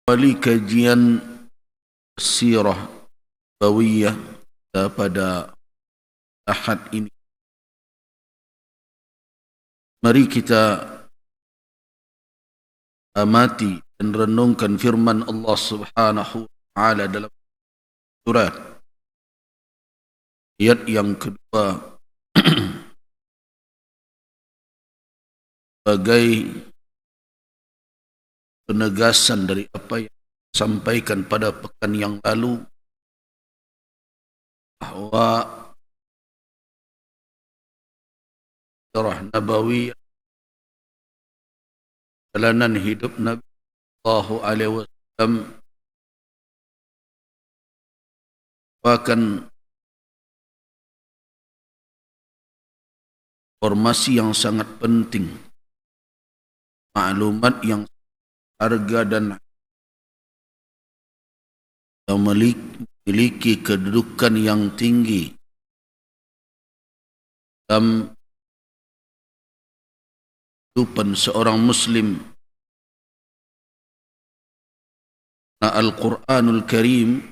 Wali kajian sirah Nabawiyah pada Ahad ini. Mari kita amati dan renungkan firman Allah Subhanahu wa taala dalam surat ayat yang kedua sebagai penegasan dari apa yang disampaikan pada pekan yang lalu, bahwa sirah Nabawiyah, perjalanan hidup Nabi sallallahu alaihi wasallam, merupakan informasi yang sangat penting, maklumat yang harga dan yang memiliki kedudukan yang tinggi dalam kehidupan seorang Muslim. Al-Quranul Karim,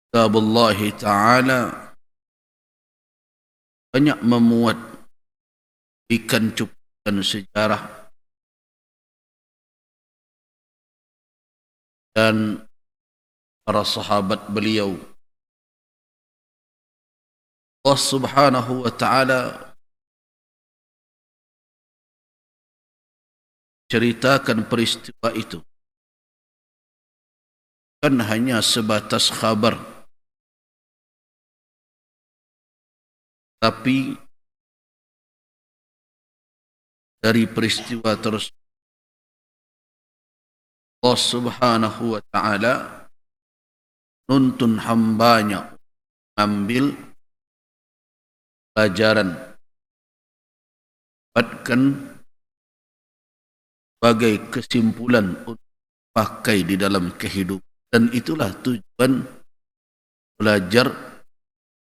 Kitab Allah Ta'ala, banyak memuat ikan cuplikan sejarah dan para sahabat beliau. Allah Subhanahu wa taala ceritakan peristiwa itu kan hanya sebatas kabar, tapi dari peristiwa tersebut Allah Subhanahu wa taala nuntun hambanya ambil pelajaran, dapatkan sebagai kesimpulan untuk pakai di dalam kehidupan. Dan itulah tujuan belajar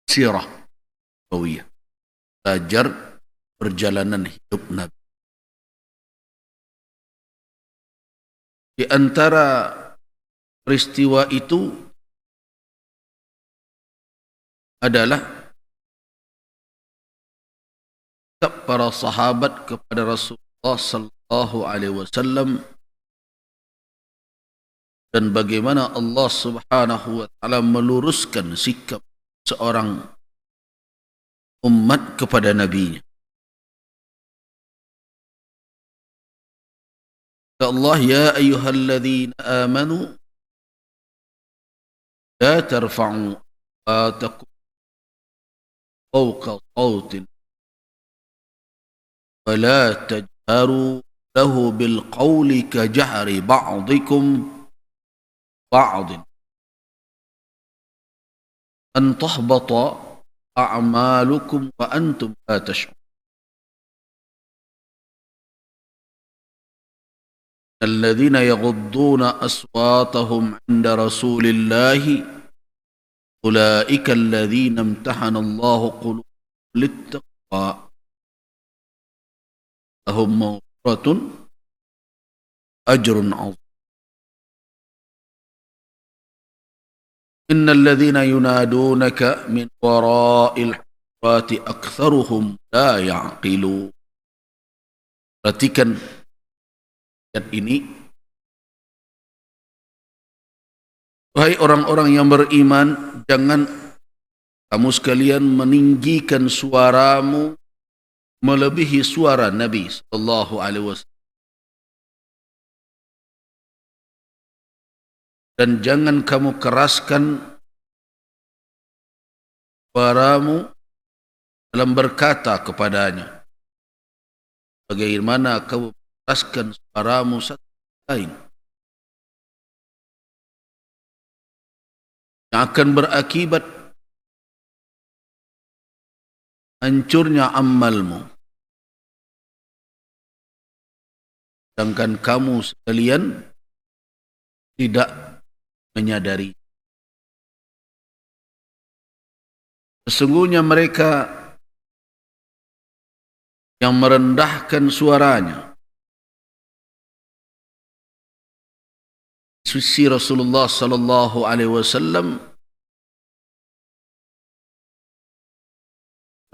sirah Nabawiyah, belajar perjalanan hidup Nabi. Di antara peristiwa itu adalah sikap para sahabat kepada Rasulullah sallallahu alaihi wasallam dan bagaimana Allah Subhanahu wa taala meluruskan sikap seorang umat kepada nabinya. Allah, ya ayyuhalladzina amanu la tarfa'u aswatakum fawqa sawtin wa la tajharu lahu bil qawli ka jahri ba'dikum ba'din an tahbata a'malukum wa antum la tash'urun. الذين يغضون أصواتهم عند رسول الله أولئك الذين امتحن الله قلوبهم للتقوى لهم مغفرة أجر عظيم. إن الذين ينادونك من وراء الحجرات أكثرهم لا يعقلون. Perhatikan ayat ini. Wahai orang-orang yang beriman, jangan kamu sekalian meninggikan suaramu melebihi suara Nabi sallallahu alaihi wasallam, dan jangan kamu keraskan suaramu dalam berkata kepadanya bagaimana kamu keraskan suaramu satu lain, yang akan berakibat hancurnya amalmu, sedangkan kamu sekalian tidak menyadari. Sesungguhnya mereka yang merendahkan suaranya suci Rasulullah sallallahu alaihi wasallam,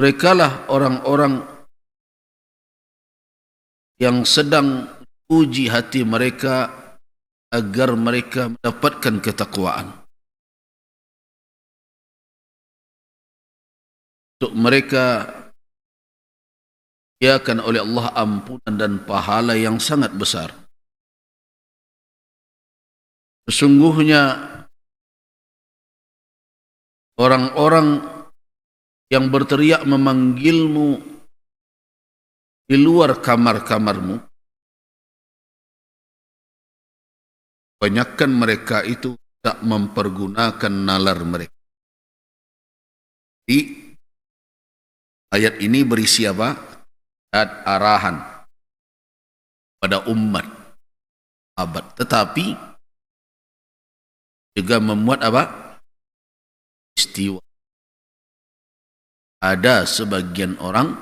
merekalah orang-orang yang sedang uji hati mereka agar mereka mendapatkan ketakwaan. Untuk mereka diakan oleh Allah ampunan dan pahala yang sangat besar. Sesungguhnya orang-orang yang berteriak memanggilmu di luar kamar-kamarmu, banyakkan mereka itu tak mempergunakan nalar mereka. Di ayat ini berisi apa? Arahan pada umat abad, tetapi juga memuat apa? Istiwa. Ada sebagian orang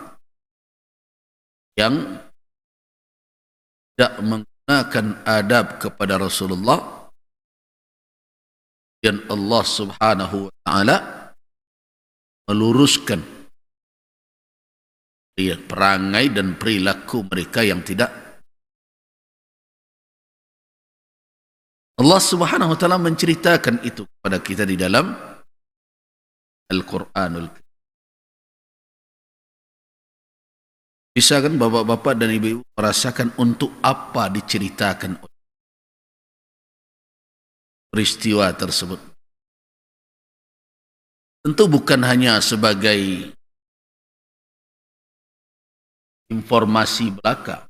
yang tidak menggunakan adab kepada Rasulullah, dan Allah Subhanahu wa taala meluruskan perangai dan perilaku mereka yang tidak. Allah Subhanahu wa taala menceritakan itu kepada kita di dalam Al-Qur'anul Karim. Bisa kan bapak-bapak dan ibu-ibu merasakan untuk apa diceritakan peristiwa tersebut? Tentu bukan hanya sebagai informasi belaka,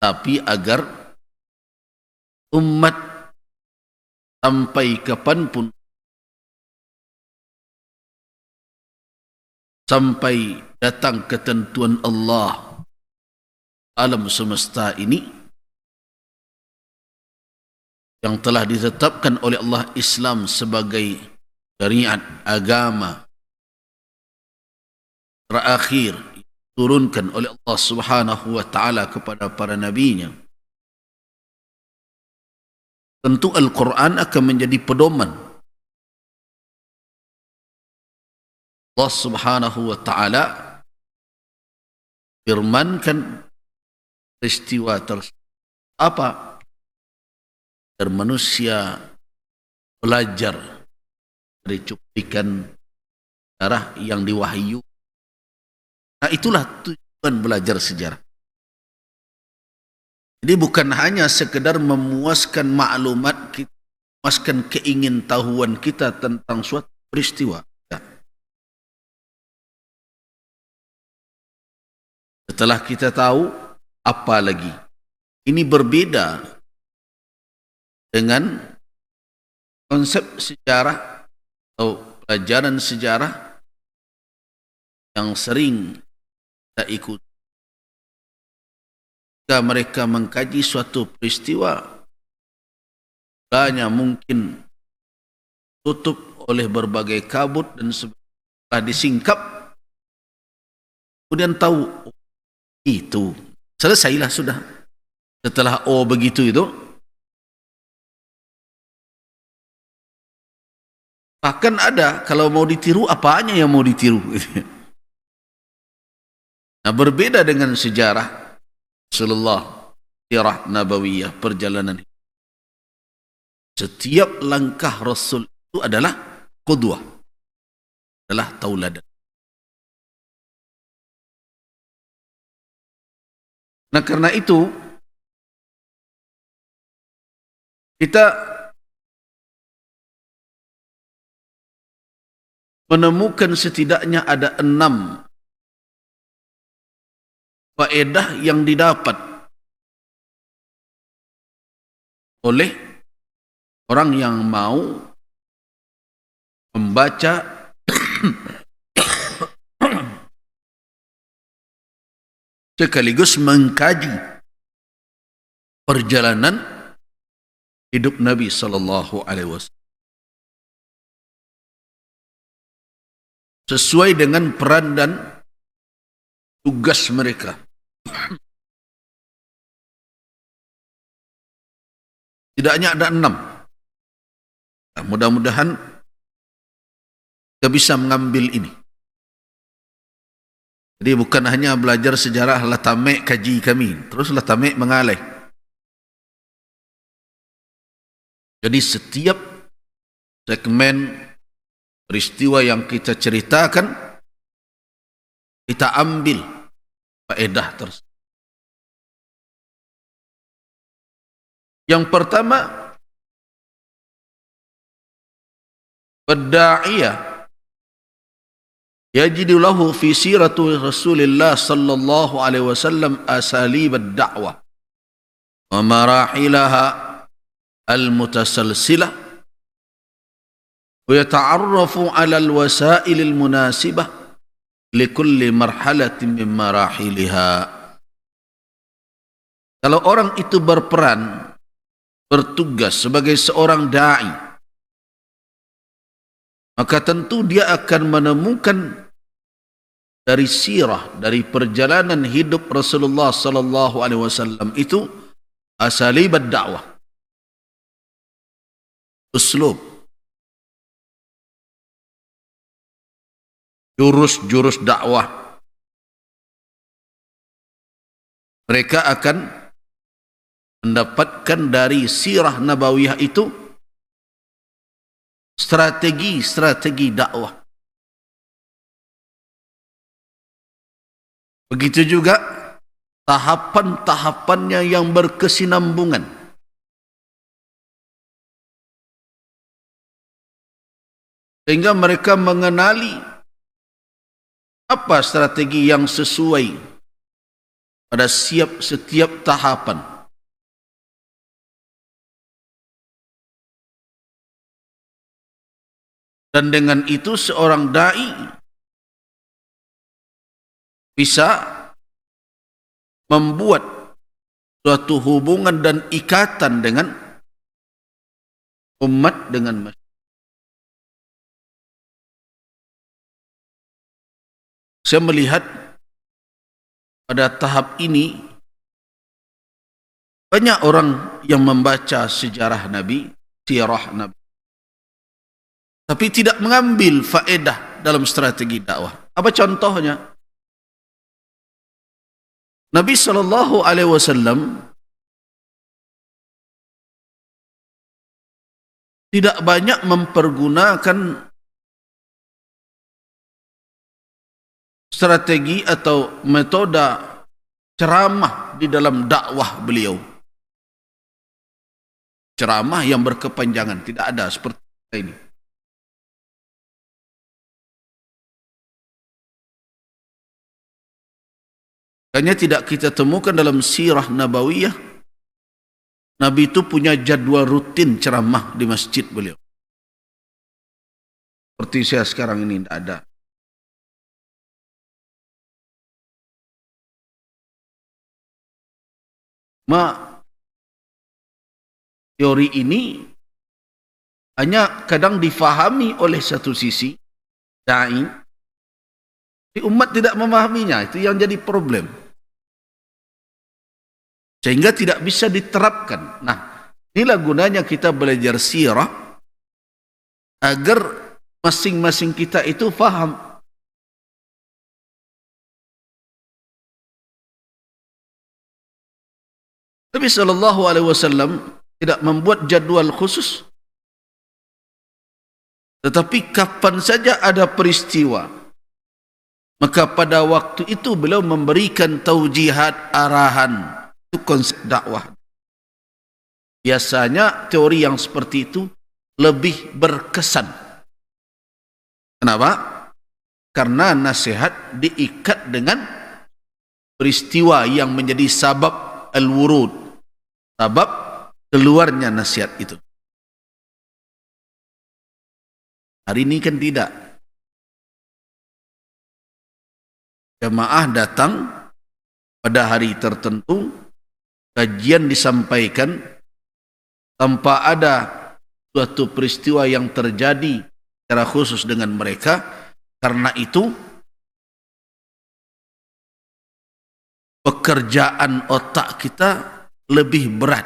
tapi agar umat sampai kapanpun, sampai datang ketentuan Allah alam semesta ini yang telah ditetapkan oleh Allah, Islam sebagai syariat agama terakhir turunkan oleh Allah Subhanahu wa taala kepada para nabinya. Tentu Al-Quran akan menjadi pedoman. Allah Subhanahu wa taala firmankan peristiwa tersebut apa? Agar manusia belajar dari cuplikan sejarah yang diwahyu. Nah, itulah tujuan belajar sejarah. Jadi bukan hanya sekedar memuaskan maklumat kita, memuaskan keingintahuan kita tentang suatu peristiwa. Setelah kita tahu, apa lagi? Ini berbeda dengan konsep sejarah atau pelajaran sejarah yang sering kita ikuti. Jika mereka mengkaji suatu peristiwa, banyak mungkin tutup oleh berbagai kabut dan setelah disingkap, kemudian tahu itu selesailah sudah. Setelah begitu itu, bahkan ada kalau mau ditiru, apanya yang mau ditiru? Nah, berbeda dengan sejarah Rasulullah, sirah nabawiyah, perjalanan. Setiap langkah Rasul itu adalah qudwah, adalah tauladan. Nah, karena itu kita menemukan setidaknya ada 6 faedah yang didapat oleh orang yang mau membaca sekaligus mengkaji perjalanan hidup Nabi sallallahu alaihi wasallam sesuai dengan peran dan tugas mereka. Setidaknya ada 6. Nah, mudah-mudahan kita bisa mengambil ini. Jadi bukan hanya belajar sejarah latamek kaji kami, terus latamek mengalih. Jadi setiap segmen peristiwa yang kita ceritakan, kita ambil faedah tersebut. Yang pertama, Ad-da'iyah yajidu lahu fi siratu Rasulillah sallallahu alaihi wasallam asalib ad-da'wah wa marahilaha al-mutasalsilah wa yata'arrafu 'ala al-wasail al-munasibah likulli marhalatin min marahiliha. Kalau orang itu berperan, bertugas sebagai seorang da'i, maka tentu dia akan menemukan dari sirah, dari perjalanan hidup Rasulullah sallallahu alaihi wasallam itu asalib ad-da'wah, uslub, jurus-jurus dakwah. Mereka akan mendapatkan dari sirah nabawiyah itu strategi dakwah. Begitu juga tahapan-tahapannya yang berkesinambungan. Sehingga mereka mengenali apa strategi yang sesuai pada setiap tahapan. Dan dengan itu seorang da'i bisa membuat suatu hubungan dan ikatan dengan umat, dengan masyarakat. Saya melihat pada tahap ini banyak orang yang membaca sejarah Nabi, sirah Nabi, tapi tidak mengambil faedah dalam strategi dakwah. Apa contohnya? Nabi SAW tidak banyak mempergunakan strategi atau metode ceramah di dalam dakwah beliau. Ceramah yang berkepanjangan, tidak ada seperti ini. Hanya tidak kita temukan dalam sirah nabawiyah, Nabi itu punya jadwal rutin ceramah di masjid beliau. Seperti saya sekarang ini tidak ada. Teori ini hanya kadang difahami oleh satu sisi da'i, umat tidak memahaminya. Itu yang jadi problem, sehingga tidak bisa diterapkan. Nah, inilah gunanya kita belajar sirah, agar masing-masing kita itu faham. Nabi SAW tidak membuat jadwal khusus, tetapi kapan saja ada peristiwa, maka pada waktu itu beliau memberikan taujihat, arahan. Itu konsep dakwah. Biasanya teori yang seperti itu lebih berkesan. Kenapa? Karena nasihat diikat dengan peristiwa yang menjadi sabab al-wurud, sabab keluarnya nasihat itu. Hari ini kan tidak. Jamaah datang pada hari tertentu, kajian disampaikan tanpa ada suatu peristiwa yang terjadi secara khusus dengan mereka. Karena itu pekerjaan otak kita lebih berat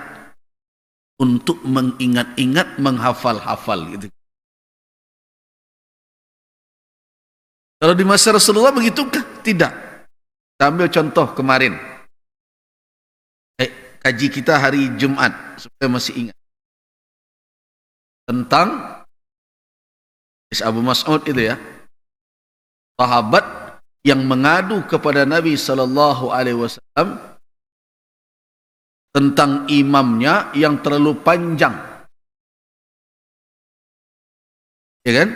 untuk mengingat-ingat, menghafal-hafal gitu. Kalau di masa Rasulullah begitukah? Tidak. Kita ambil contoh kemarin. Kaji kita hari Jumat supaya masih ingat. Tentang Abu Mas'ud itu ya. Sahabat yang mengadu kepada Nabi sallallahu alaihi wasallam tentang imamnya yang terlalu panjang. Ya kan?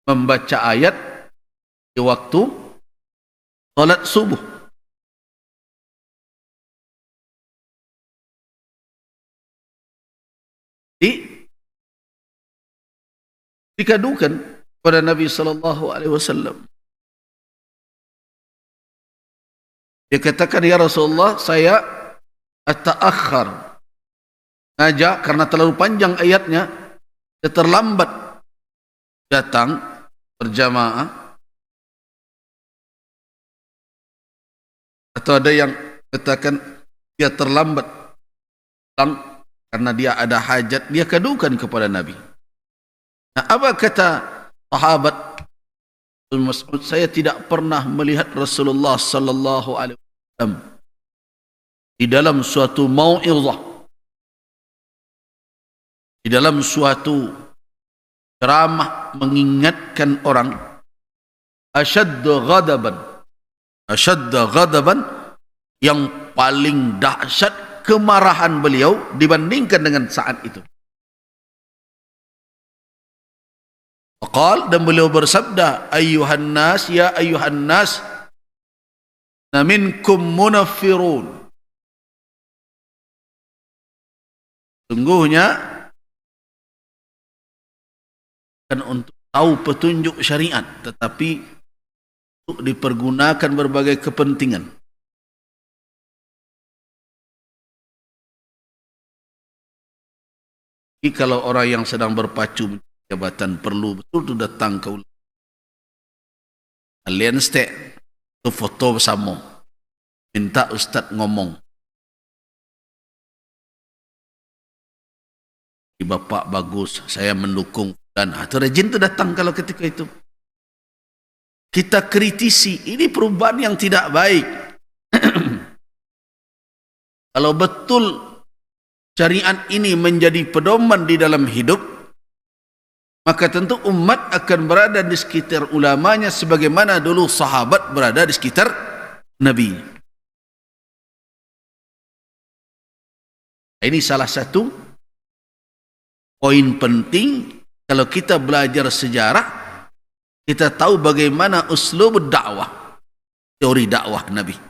Membaca ayat di waktu salat subuh. Dikadukan kepada Nabi sallallahu alaihi wasallam. Dia katakan, ya Rasulullah, saya ata'akhir. Ngajak karena terlalu panjang ayatnya, dia terlambat datang berjamaah. Atau ada yang katakan dia terlambat datang karena dia ada hajat, dia kadukan kepada Nabi. Nah, apa kata sahabat Al-Mas'ud? Saya tidak pernah melihat Rasulullah sallallahu alaihi wasallam di dalam suatu mau'izah, di dalam suatu ceramah mengingatkan orang, asyadda ghadaban, yang paling dahsyat kemarahan beliau dibandingkan dengan saat itu. Faqal, dan beliau bersabda, ayyuhan nas, ya ayyuhan nas, na minkum munaffirun. Sungguhnya kan untuk tahu petunjuk syariat, tetapi untuk dipergunakan berbagai kepentingan. Jadi kalau orang yang sedang berpacu jabatan perlu betul tu datang ke ulama. Kalian stek tu foto bersama, minta ustaz ngomong. Bapak bagus, saya mendukung. Dan tu rajin tu datang kalau ketika itu. Kita kritisi, ini perubahan yang tidak baik. Kalau betul syariat ini menjadi pedoman di dalam hidup, maka tentu umat akan berada di sekitar ulamanya sebagaimana dulu sahabat berada di sekitar Nabi. Ini salah satu poin penting kalau kita belajar sejarah, kita tahu bagaimana uslub dakwah, teori dakwah Nabi.